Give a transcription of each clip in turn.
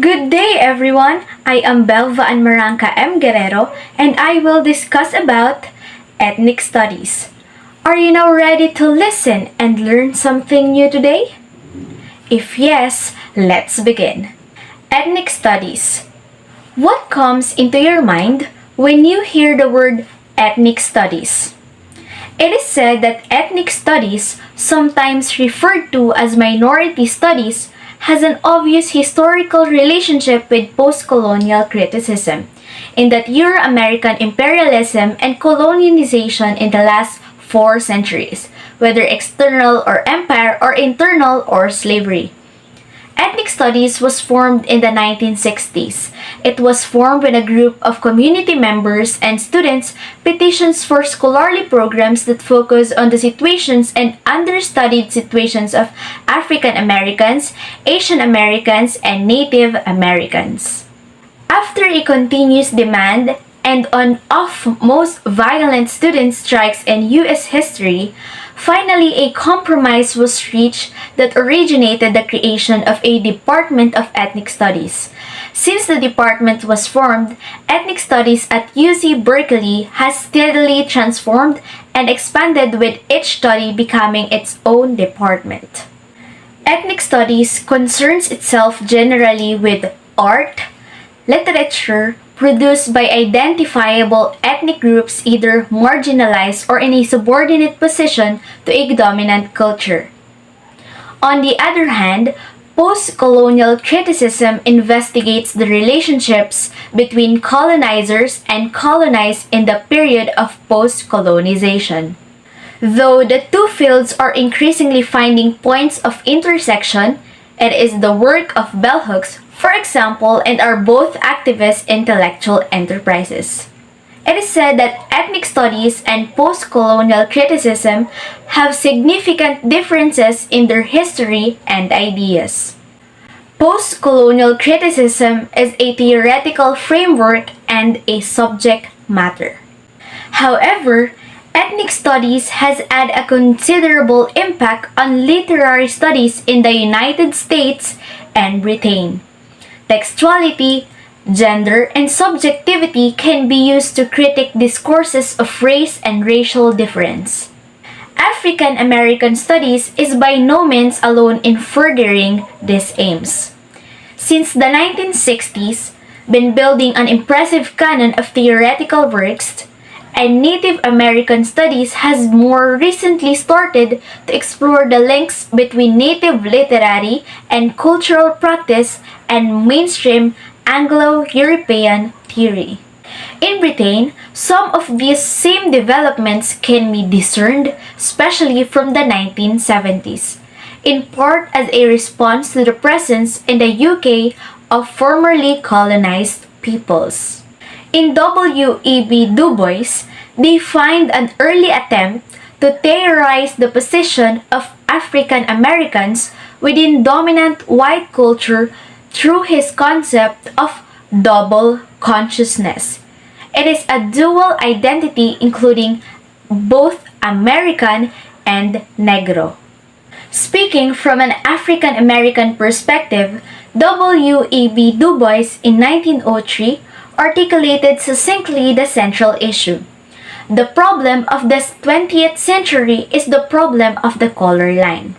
Good day everyone! I am Belva Anmaranca M. Guerrero and I will discuss about ethnic studies. Are you now ready to listen and learn something new today? If yes, let's begin. Ethnic studies. What comes into your mind when you hear the word ethnic studies? It is said that ethnic studies, sometimes referred to as minority studies, has an obvious historical relationship with postcolonial criticism, in that Euro-American imperialism and colonization in the last 4 centuries, whether external or empire or internal or slavery. Ethnic Studies was formed in the 1960s. It was formed when a group of community members and students petitions for scholarly programs that focus on the situations and understudied situations of African Americans, Asian Americans, and Native Americans. After a continuous demand and on of most violent student strikes in U.S. history, finally a compromise was reached that originated the creation of a Department of Ethnic Studies. Since the department was formed, Ethnic Studies at UC Berkeley has steadily transformed and expanded, with each study becoming its own department. Ethnic Studies concerns itself generally with art, literature, produced by identifiable ethnic groups either marginalized or in a subordinate position to a dominant culture. On the other hand, post-colonial criticism investigates the relationships between colonizers and colonized in the period of post-colonization. Though the two fields are increasingly finding points of intersection, it is the work of bell hooks, for example, and are both activist intellectual enterprises. It is said that ethnic studies and post-colonial criticism have significant differences in their history and ideas. Post-colonial criticism is a theoretical framework and a subject matter. However, ethnic studies has had a considerable impact on literary studies in the United States and Britain. Textuality, gender, and subjectivity can be used to critique discourses of race and racial difference. African American studies is by no means alone in furthering these aims. Since the 1960s, been building an impressive canon of theoretical works, and Native American studies has more recently started to explore the links between Native literary and cultural practice and mainstream Anglo-European theory. In Britain, some of these same developments can be discerned, especially from the 1970s, in part as a response to the presence in the UK of formerly colonized peoples. In W.E.B. Du Bois, they find an early attempt to theorize the position of African Americans within dominant white culture through his concept of double consciousness. It is a dual identity including both American and Negro. Speaking from an African American perspective, W.E.B. Du Bois in 1903 articulated succinctly the central issue. The problem of the 20th century is the problem of the color line.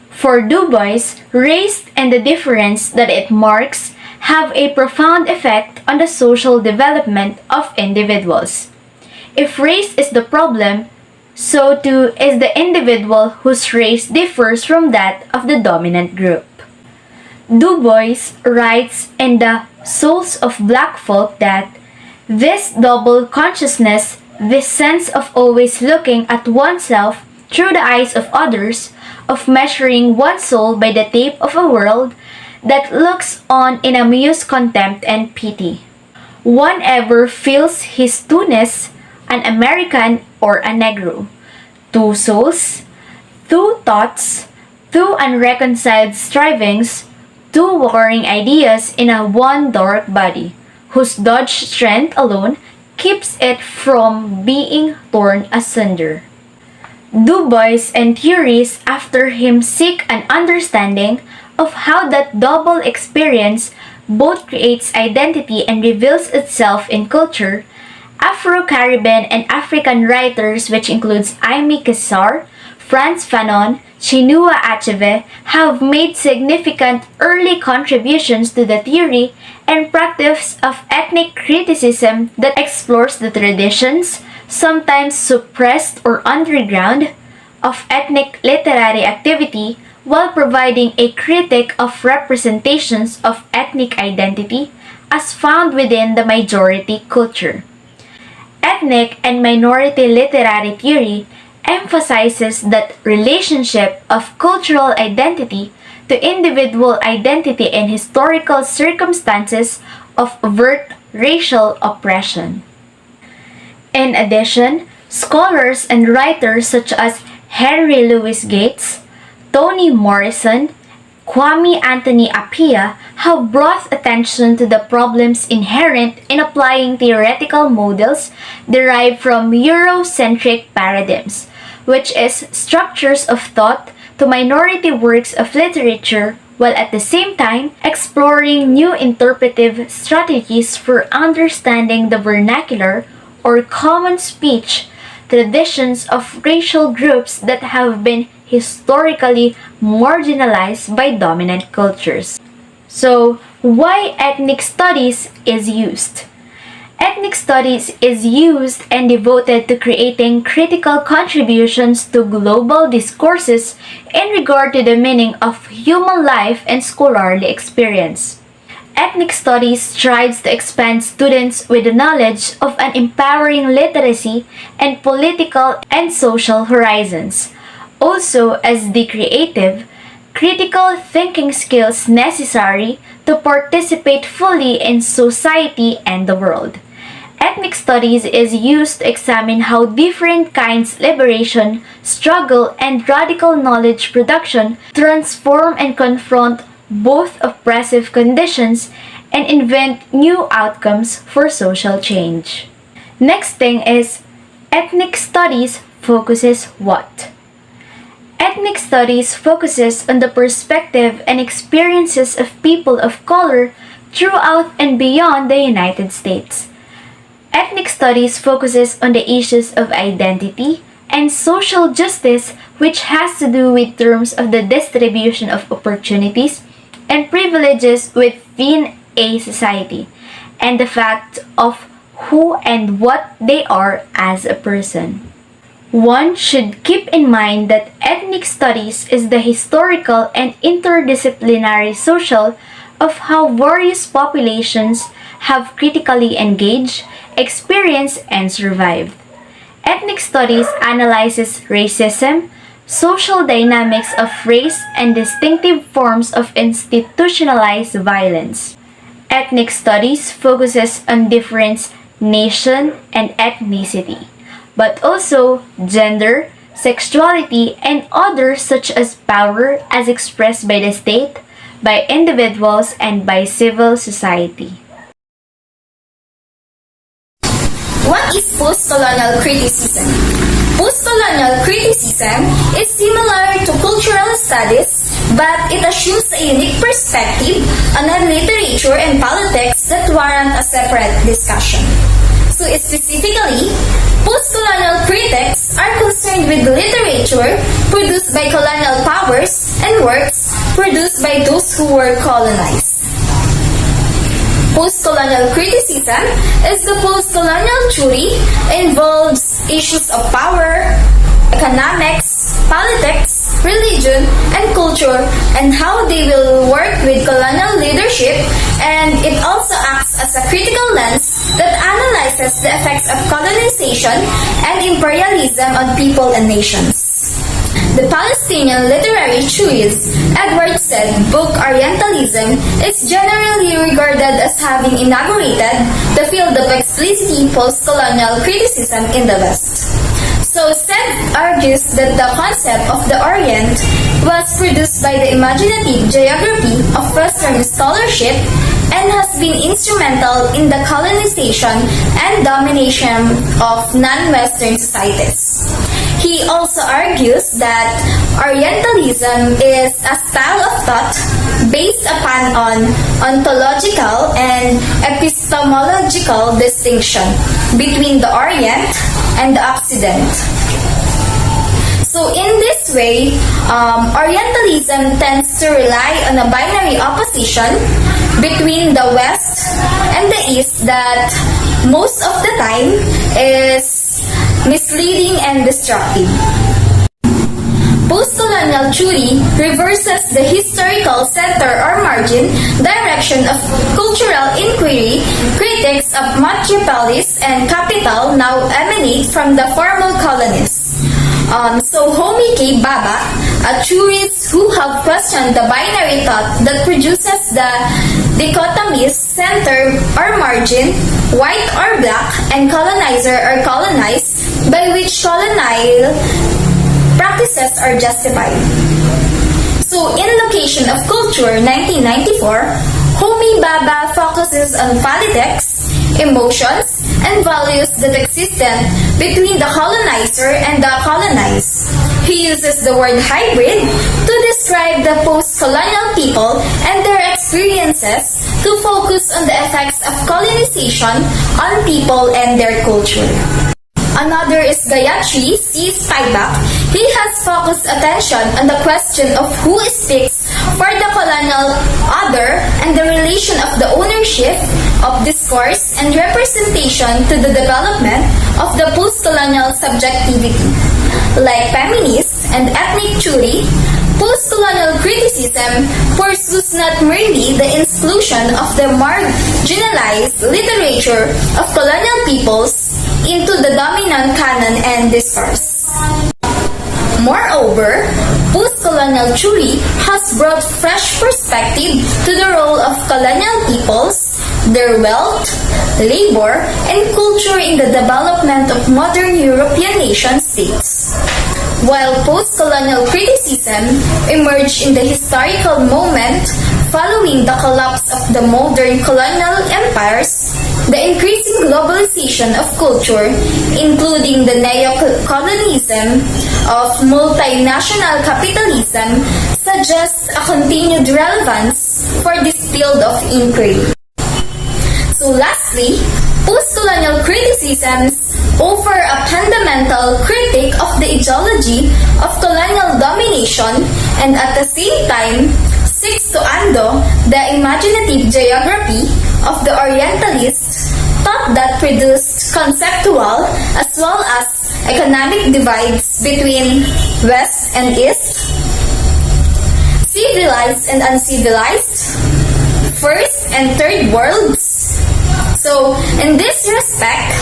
For Du Bois, race and the difference that it marks have a profound effect on the social development of individuals. If race is the problem, so too is the individual whose race differs from that of the dominant group. Du Bois writes in The Souls of Black Folk that this double consciousness, this sense of always looking at oneself through the eyes of others, of measuring one's soul by the tape of a world that looks on in amused contempt and pity. One ever feels his two-ness, an American or a Negro, two souls, two thoughts, two unreconciled strivings, two warring ideas in a one dark body, whose dogged strength alone keeps it from being torn asunder. Du Bois and theories after him seek an understanding of how that double experience both creates identity and reveals itself in culture, Afro-Caribbean and African writers, which includes Aimé Césaire, Frantz Fanon, Chinua Achebe, have made significant early contributions to the theory and practice of ethnic criticism that explores the traditions, sometimes suppressed or underground, of ethnic literary activity while providing a critique of representations of ethnic identity as found within the majority culture. Ethnic and minority literary theory emphasizes that relationship of cultural identity to individual identity in historical circumstances of overt racial oppression. In addition, scholars and writers such as Henry Louis Gates, Toni Morrison, Kwame Anthony Appiah have brought attention to the problems inherent in applying theoretical models derived from Eurocentric paradigms, which is structures of thought to minority works of literature, while at the same time exploring new interpretive strategies for understanding the vernacular or common speech traditions of racial groups that have been historically marginalized by dominant cultures. So, why ethnic studies is used? Ethnic studies is used and devoted to creating critical contributions to global discourses in regard to the meaning of human life and scholarly experience. Ethnic studies strives to expand students with the knowledge of an empowering literacy and political and social horizons, also as the creative, critical thinking skills necessary to participate fully in society and the world. Ethnic studies is used to examine how different kinds liberation, struggle, and radical knowledge production transform and confront both oppressive conditions and invent new outcomes for social change. Next thing is, ethnic studies focuses what? Ethnic studies focuses on the perspective and experiences of people of color throughout and beyond the United States. Ethnic studies focuses on the issues of identity and social justice, which has to do with terms of the distribution of opportunities and privileges within a society, and the fact of who and what they are as a person. One should keep in mind that ethnic studies is the historical and interdisciplinary social of how various populations have critically engaged, experienced, and survived. Ethnic studies analyzes racism, social dynamics of race, and distinctive forms of institutionalized violence. Ethnic studies focuses on difference, nation, and ethnicity, but also gender, sexuality, and others such as power as expressed by the state, by individuals, and by civil society. What is postcolonial criticism? Postcolonial criticism is similar to cultural studies, but it assumes a unique perspective on literature and politics that warrant a separate discussion. So specifically, postcolonial critics are concerned with literature produced by colonial powers and works produced by those who were colonized. Postcolonial criticism is the postcolonial theory involves issues of power, economics, politics, religion, and culture, and how they will work with colonial leadership, and it also acts as a critical lens that analyzes the effects of colonization and imperialism on people and nations. The Palestinian literary theorist Edward said book Orientalism is generally regarded as having inaugurated the field of explicitly post-colonial criticism in the West. So Said argues that the concept of the Orient was produced by the imaginative geography of Western scholarship and has been instrumental in the colonization and domination of non-Western societies. He also argues that Orientalism is a style of thought based upon ontological and epistemological distinction between the Orient and the Occident. So in this way, Orientalism tends to rely on a binary opposition between the West and the East that most of the time is misleading and destructive. Postcolonial theory reverses the historical center or margin direction of cultural inquiry. Critics of Machiavellis and Capital now emanate from the formal colonists. So Homi K. Bhabha, a theorist who have questioned the binary thought that produces the dichotomies center or margin, white or black, and colonizer or colonized, by which colonial practices are justified. So in Location of Culture, 1994, Homi Bhabha focuses on politics, emotions, and values that existed between the colonizer and the colonized. He uses the word hybrid to describe the post-colonial people and their experiences to focus on the effects of colonization on people and their culture. Another is Gayatri C. Spivak. He has focused attention on the question of who speaks for the colonial other and the relation of the ownership of discourse and representation to the development of the post-colonial subjectivity. Like feminist and ethnic theory, post-colonial criticism pursues not merely the exclusion of the marginalized literature of colonial peoples into the dominant canon and discourse. Moreover, post-colonial theory has brought fresh perspective to the role of colonial peoples, their wealth, labor, and culture in the development of modern European nation-states. While post-colonial criticism emerged in the historical moment following the collapse of the modern colonial empires, the increasing globalization of culture, including the neo-colonialism of multinational capitalism, suggests a continued relevance for this field of inquiry. So lastly, post-colonial criticisms offer a fundamental critique of the ideology of colonial domination and at the same time seeks to undo the imaginative geography of the Orientalist thought that produced conceptual as well as economic divides between West and East, civilized and uncivilized, first and third worlds. So, in this respect,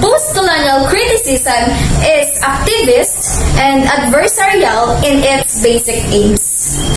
post-colonial criticism is activist and adversarial in its basic aims.